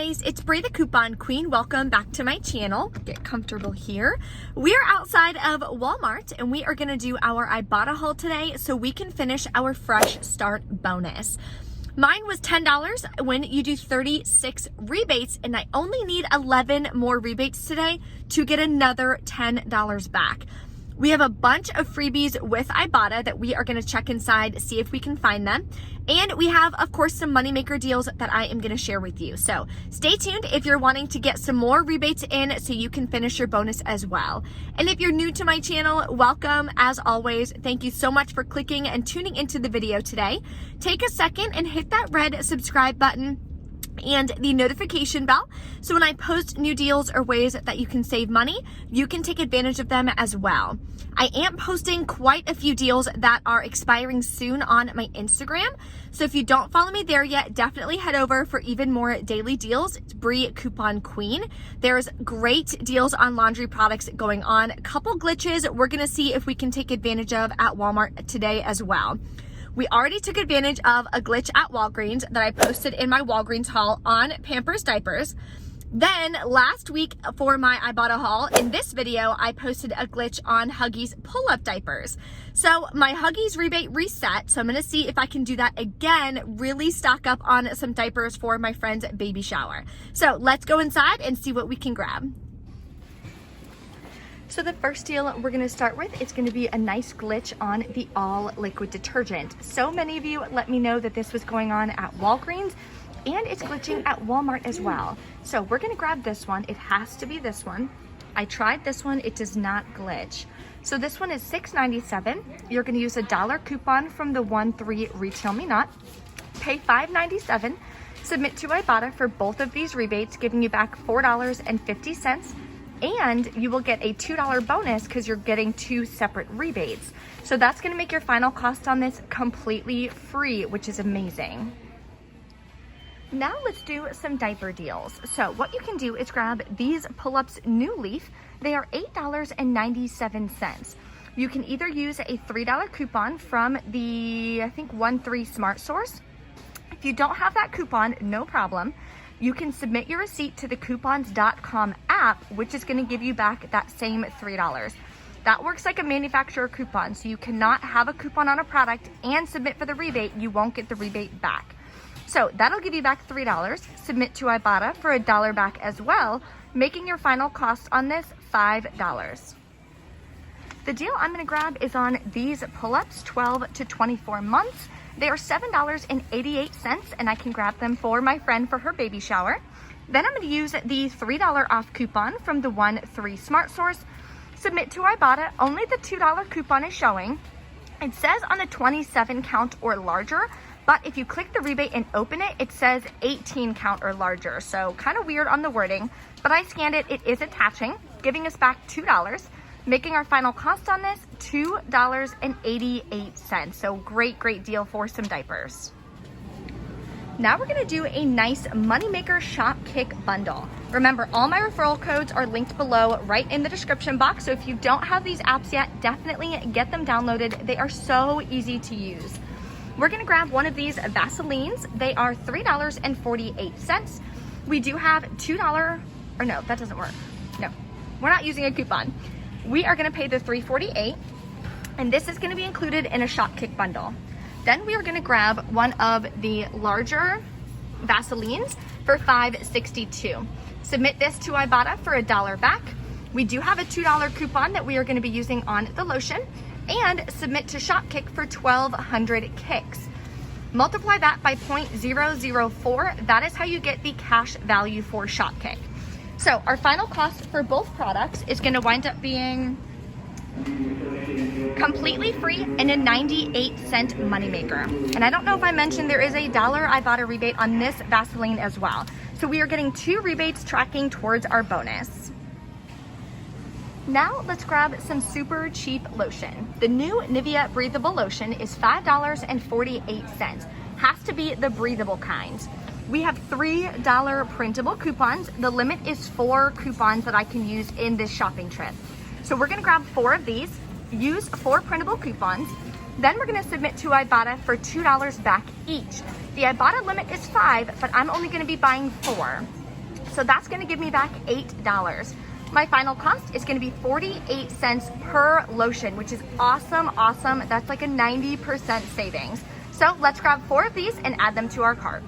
guys, it's Bree the Coupon Queen. Welcome back to my channel. Get comfortable here. We are outside of Walmart and we are going to do our Ibotta haul today so we can finish our Fresh Start bonus. Mine was $10 when you do 36 rebates, and I only need 11 more rebates today to get another $10 back. We have a bunch of freebies with Ibotta that we are going to check inside, see if we can find them. And we have, of course, some moneymaker deals that I am going to share with you. So stay tuned if you're wanting to get some more rebates in so you can finish your bonus as well. And if you're new to my channel, welcome. As always, thank you so much for clicking and tuning into the video today. Take a second and hit that red subscribe button and the notification bell, so when I post new deals or ways that you can save money, you can take advantage of them as well. I am posting quite a few deals that are expiring soon on my Instagram, so if you don't follow me there yet, definitely head over for even more daily deals. It's Bree Coupon Queen. There's great deals on laundry products going on. A couple glitches we're gonna see if we can take advantage of at Walmart today as well. We already took advantage of a glitch at Walgreens that I posted in my Walgreens haul on Pampers diapers. Then last week for my Ibotta haul, in this video, I posted a glitch on Huggies pull-up diapers. So my Huggies rebate reset, so I'm gonna see if I can do that again, really stock up on some diapers for my friend's baby shower. So let's go inside and see what we can grab. So the first deal we're going to start with is going to be a nice glitch on the all liquid detergent. So many of you let me know that this was going on at Walgreens and it's glitching at Walmart as well. So we're going to grab this one. It has to be this one. I tried this one. It does not glitch. So this one is $6.97. You're going to use a $1 coupon from the 1-3 Retail Me Not. Pay $5.97. Submit to Ibotta for both of these rebates, giving you back $4.50. And you will get a $2 bonus because you're getting two separate rebates. So that's going to make your final cost on this completely free, which is amazing. Now let's do some diaper deals. So what you can do is grab these pull-ups New Leaf. They are $8.97. You can either use a $3 coupon from the, I think, 1-3 Smart Source. If you don't have that coupon, no problem. You can submit your receipt to the coupons.com app, which is going to give you back that same $3. That works like a manufacturer coupon, so you cannot have a coupon on a product and submit for the rebate. You won't get the rebate back. So that'll give you back $3. Submit to Ibotta for $1 back as well, making your final cost on this $5. The deal I'm going to grab is on these pull-ups, 12 to 24 months. They are $7.88, and I can grab them for my friend for her baby shower. Then I'm going to use the $3 off coupon from the 1-3 Smart Source. Submit to Ibotta. Only the $2 coupon is showing. It says on a 27 count or larger, but if you click the rebate and open it, it says 18 count or larger. So kind of weird on the wording, but I scanned it. It is attaching, giving us back $2. Making our final cost on this $2.88. So great deal for some diapers. Now we're going to do a nice moneymaker Shopkick Bundle. Remember, all my referral codes are linked below right in the description box. So if you don't have these apps yet, definitely get them downloaded. They are so easy to use. We're going to grab one of these Vaselines. They are $3.48. We do have $2, or no, that doesn't work. No, we're not using a coupon. We are going to pay the $3.48, and this is going to be included in a Shopkick bundle. Then we are going to grab one of the larger Vaselines for $5.62. Submit this to Ibotta for $1 back. We do have a $2 coupon that we are going to be using on the lotion, and submit to Shopkick for 1,200 kicks. Multiply that by 0.004. That is how you get the cash value for Shopkick. So our final cost for both products is going to wind up being completely free and a 98-cent moneymaker. And I don't know if I mentioned there is a $1 Ibotta rebate on this Vaseline as well. So we are getting two rebates tracking towards our bonus. Now let's grab some super cheap lotion. The new Nivea Breathable Lotion is $5.48. Has to be the breathable kind. We have $3 printable coupons. The limit is 4 coupons that I can use in this shopping trip. So we're gonna grab 4 of these, use 4 printable coupons, then we're gonna submit to Ibotta for $2 back each. The Ibotta limit is 5, but I'm only gonna be buying 4. So that's gonna give me back $8. My final cost is gonna be 48 cents per lotion, which is awesome, awesome. That's like a 90% savings. So let's grab 4 of these and add them to our cart.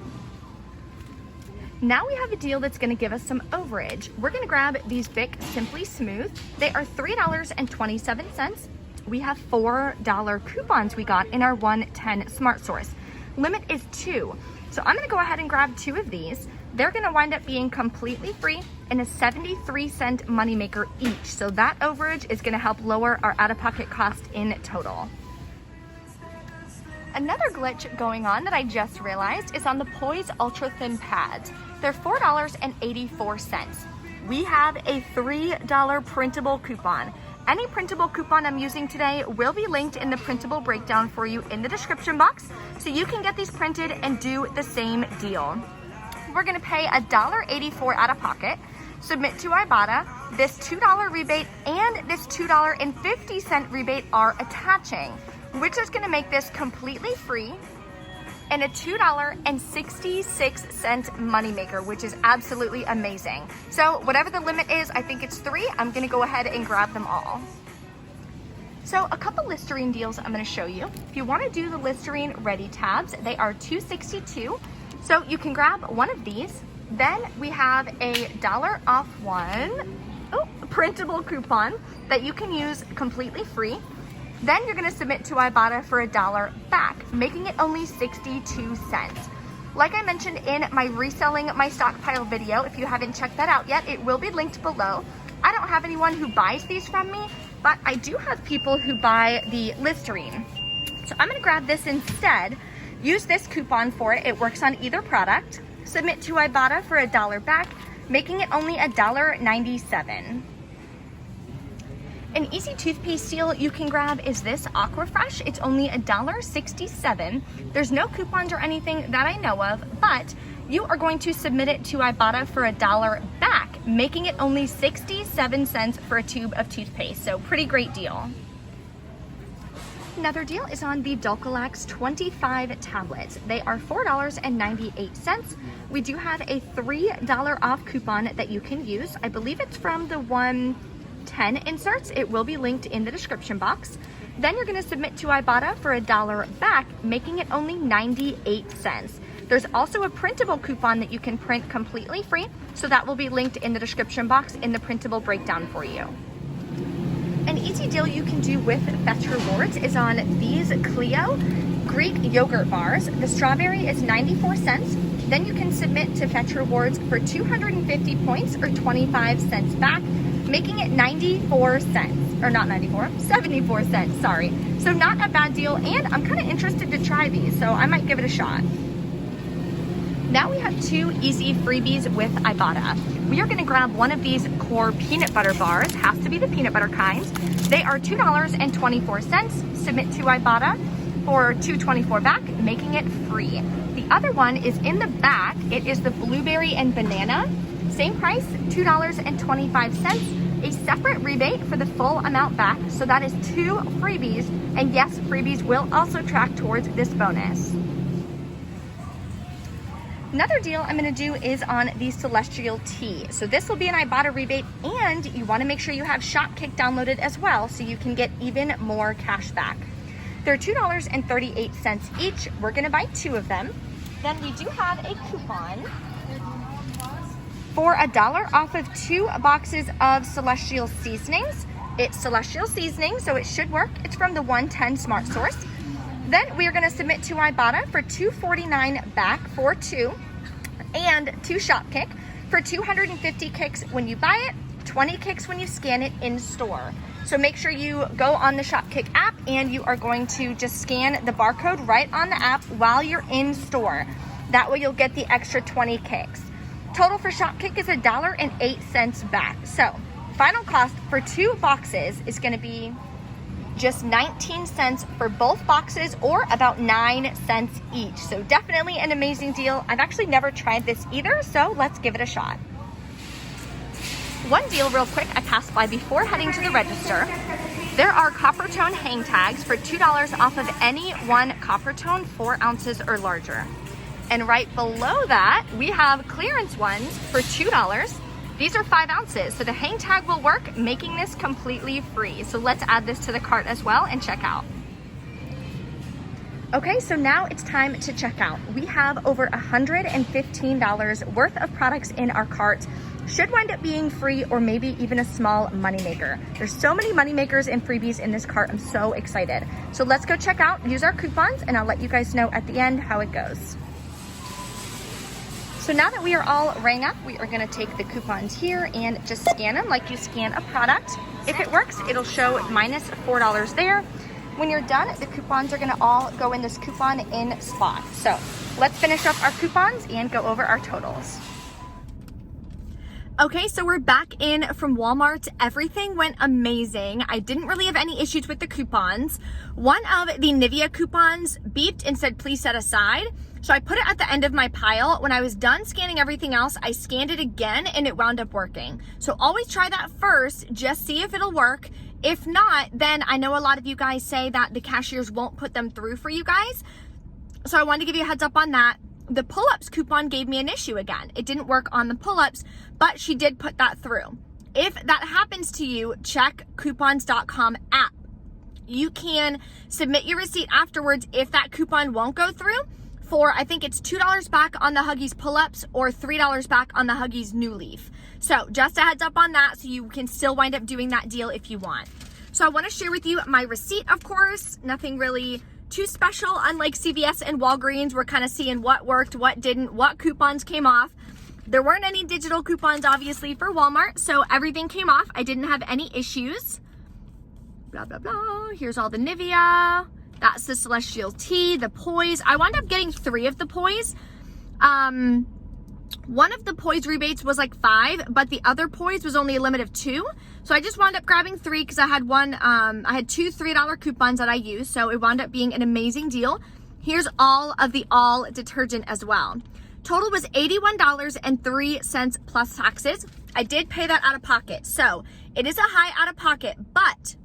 Now we have a deal that's gonna give us some overage. We're gonna grab these Bic Simply Smooth. They are $3.27. We have $4 coupons we got in our 110 Smart Source. Limit is 2. So I'm gonna go ahead and grab 2 of these. They're gonna wind up being completely free and a 73-cent moneymaker each. So that overage is gonna help lower our out-of-pocket cost in total. Another glitch going on that I just realized is on the Poise Ultra Thin Pads. They're $4.84. We have a $3 printable coupon. Any printable coupon I'm using today will be linked in the printable breakdown for you in the description box, so you can get these printed and do the same deal. We're gonna pay $1.84 out of pocket, submit to Ibotta. This $2 rebate and this $2.50 rebate are attaching, which is gonna make this completely free and a $2.66 moneymaker, which is absolutely amazing. So whatever the limit is, I think it's 3, I'm gonna go ahead and grab them all. So a couple Listerine deals I'm gonna show you. If you wanna do the Listerine Ready tabs, they are $2.62. So you can grab one of these. Then we have a $1 off one, printable coupon that you can use completely free. Then you're gonna submit to Ibotta for $1 back, making it only 62 cents. Like I mentioned in my reselling my stockpile video, if you haven't checked that out yet, it will be linked below. I don't have anyone who buys these from me, but I do have people who buy the Listerine. So I'm gonna grab this instead, use this coupon for it. It works on either product. Submit to Ibotta for $1 back, making it only $1.97. An easy toothpaste deal you can grab is this Aqua Fresh. It's only $1.67. There's no coupons or anything that I know of, but you are going to submit it to Ibotta for $1 back, making it only 67 cents for a tube of toothpaste. So pretty great deal. Another deal is on the Dulcolax 25 tablets. They are $4.98. We do have a $3 off coupon that you can use. I believe it's from the 110 inserts. It will be linked in the description box. Then you're gonna submit to Ibotta for $1 back, making it only 98 cents. There's also a printable coupon that you can print completely free, so that will be linked in the description box in the printable breakdown for you. An easy deal you can do with Fetch Rewards is on these Clio Greek yogurt bars. The strawberry is 94 cents. Then you can submit to Fetch Rewards for 250 points or 25 cents back, making it 94 cents, or not 94, 74 cents, sorry. So not a bad deal, and I'm kind of interested to try these, so I might give it a shot. Now we have 2 easy freebies with Ibotta. We are gonna grab one of these core peanut butter bars, has to be the peanut butter kind. They are $2.24, submit to Ibotta for $2.24 back, making it free. The other one is in the back. It is the blueberry and banana. Same price, $2.25. A separate rebate for the full amount back. So that is 2 freebies. And yes, freebies will also track towards this bonus. Another deal I'm gonna do is on the Celestial Tea. So this will be an Ibotta rebate, and you wanna make sure you have Shopkick downloaded as well so you can get even more cash back. They're $2.38 each. We're gonna buy 2 of them. Then we do have a coupon for $1 off of 2 boxes of Celestial Seasonings. It's Celestial Seasoning, so it should work. It's from the 110 Smart Source. Then we are gonna submit to Ibotta for $2.49 back for 2, and 2 Shopkick for 250 kicks when you buy it, 20 kicks when you scan it in store. So make sure you go on the Shopkick app and you are going to just scan the barcode right on the app while you're in store. That way you'll get the extra 20 kicks. Total for Shopkick is $1.08 back. So final cost for 2 boxes is gonna be just 19 cents for both boxes, or about 9 cents each. So definitely an amazing deal. I've actually never tried this either, so let's give it a shot. One deal real quick I passed by before heading to the register. There are copper tone hang tags for $2 off of any one copper tone 4 ounces or larger. And right below that, we have clearance ones for $2. These are 5 ounces, so the hang tag will work, making this completely free. So let's add this to the cart as well and check out. Okay, so now it's time to check out. We have over $115 worth of products in our cart. Should wind up being free or maybe even a small moneymaker. There's so many moneymakers and freebies in this cart. I'm so excited. So let's go check out, use our coupons, and I'll let you guys know at the end how it goes. So now that we are all rang up, we are gonna take the coupons here and just scan them like you scan a product. If it works, it'll show minus $4 there. When you're done, the coupons are gonna all go in this coupon in spot. So let's finish up our coupons and go over our totals. Okay, so we're back in from Walmart. Everything went amazing. I didn't really have any issues with the coupons. One of the Nivea coupons beeped and said, please set aside. So I put it at the end of my pile. When I was done scanning everything else, I scanned it again and it wound up working. So always try that first, just see if it'll work. If not, then I know a lot of you guys say that the cashiers won't put them through for you guys. So I wanted to give you a heads up on that. The pull-ups coupon gave me an issue again. It didn't work on the pull-ups, but she did put that through. If that happens to you, check coupons.com app. You can submit your receipt afterwards if that coupon won't go through for, I think it's $2 back on the Huggies pull-ups or $3 back on the Huggies New Leaf. So just a heads up on that so you can still wind up doing that deal if you want. So I want to share with you my receipt, of course. Nothing really too special, unlike CVS and Walgreens. We're kind of seeing what worked, what didn't, what coupons came off. There weren't any digital coupons, obviously, for Walmart, so everything came off. I didn't have any issues. Blah, blah, blah. Here's all the Nivea. That's the Celestial Tea, the Poise. I wound up getting 3 of the Poise. One of the Poise rebates was like 5, but the other Poise was only a limit of 2. So I just wound up grabbing 3 because I had I had 2 $3 coupons that I used. So it wound up being an amazing deal. Here's all of the all detergent as well. Total was $81.03 plus taxes. I did pay that out of pocket. So it is a high out of pocket, but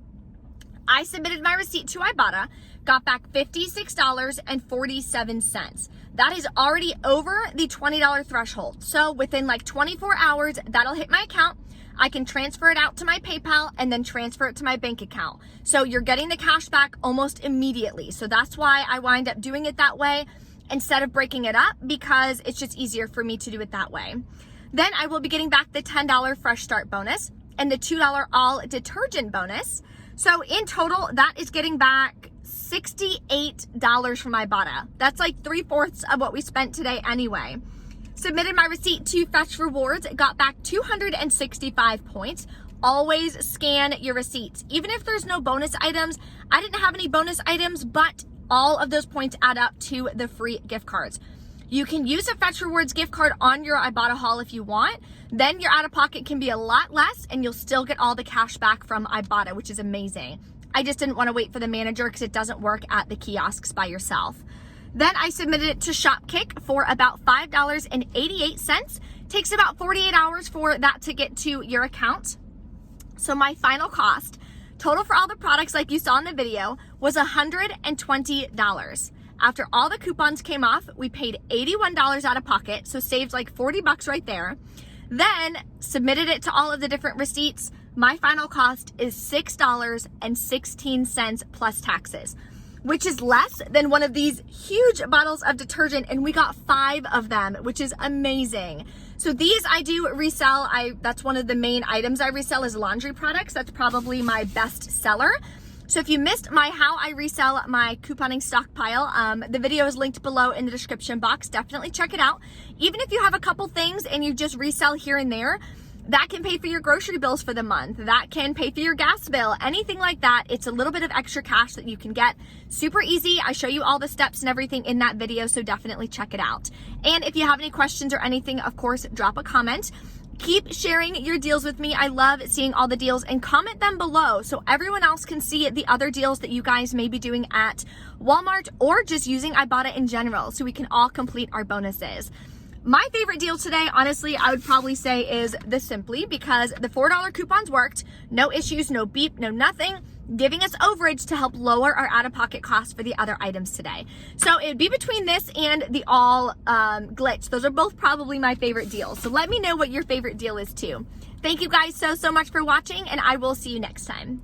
I submitted my receipt to Ibotta, got back $56.47. That is already over the $20 threshold. So within like 24 hours, that'll hit my account. I can transfer it out to my PayPal and then transfer it to my bank account. So you're getting the cash back almost immediately. So that's why I wind up doing it that way instead of breaking it up, because it's just easier for me to do it that way. Then I will be getting back the $10 Fresh Start bonus and the $2 all detergent bonus. So in total, that is getting back $68 from Ibotta. That's like 3/4 of what we spent today anyway. Submitted my receipt to Fetch Rewards, got back 265 points. Always scan your receipts. Even if there's no bonus items, I didn't have any bonus items, but all of those points add up to the free gift cards. You can use a Fetch Rewards gift card on your Ibotta haul if you want. Then your out-of-pocket can be a lot less and you'll still get all the cash back from Ibotta, which is amazing. I just didn't want to wait for the manager because it doesn't work at the kiosks by yourself. Then I submitted it to Shopkick for about $5.88. Takes about 48 hours for that to get to your account. So my final cost, total for all the products like you saw in the video, was $120. After all the coupons came off, we paid $81 out of pocket, so saved like 40 bucks right there. Then submitted it to all of the different receipts. My final cost is $6.16 plus taxes, which is less than one of these huge bottles of detergent, and we got 5 of them, which is amazing. So these I do resell. That's one of the main items I resell is laundry products. That's probably my best seller. So if you missed my how I resell my couponing stockpile, the video is linked below in the description box. Definitely check it out. Even if you have a couple things and you just resell here and there, that can pay for your grocery bills for the month. That can pay for your gas bill, anything like that. It's a little bit of extra cash that you can get. Super easy. I show you all the steps and everything in that video, so definitely check it out. And if you have any questions or anything, of course, drop a comment. Keep sharing your deals with me. I love seeing all the deals, and comment them below so everyone else can see the other deals that you guys may be doing at Walmart or just using Ibotta in general so we can all complete our bonuses. My favorite deal today, honestly, I would probably say is the Simply, because the $4 coupons worked. No issues, no beep, no nothing. giving us overage to help lower our out-of-pocket costs for the other items today. So it would be between this and the all glitch. Those are both probably my favorite deals. So let me know what your favorite deal is too. Thank you guys so much for watching, and I will see you next time.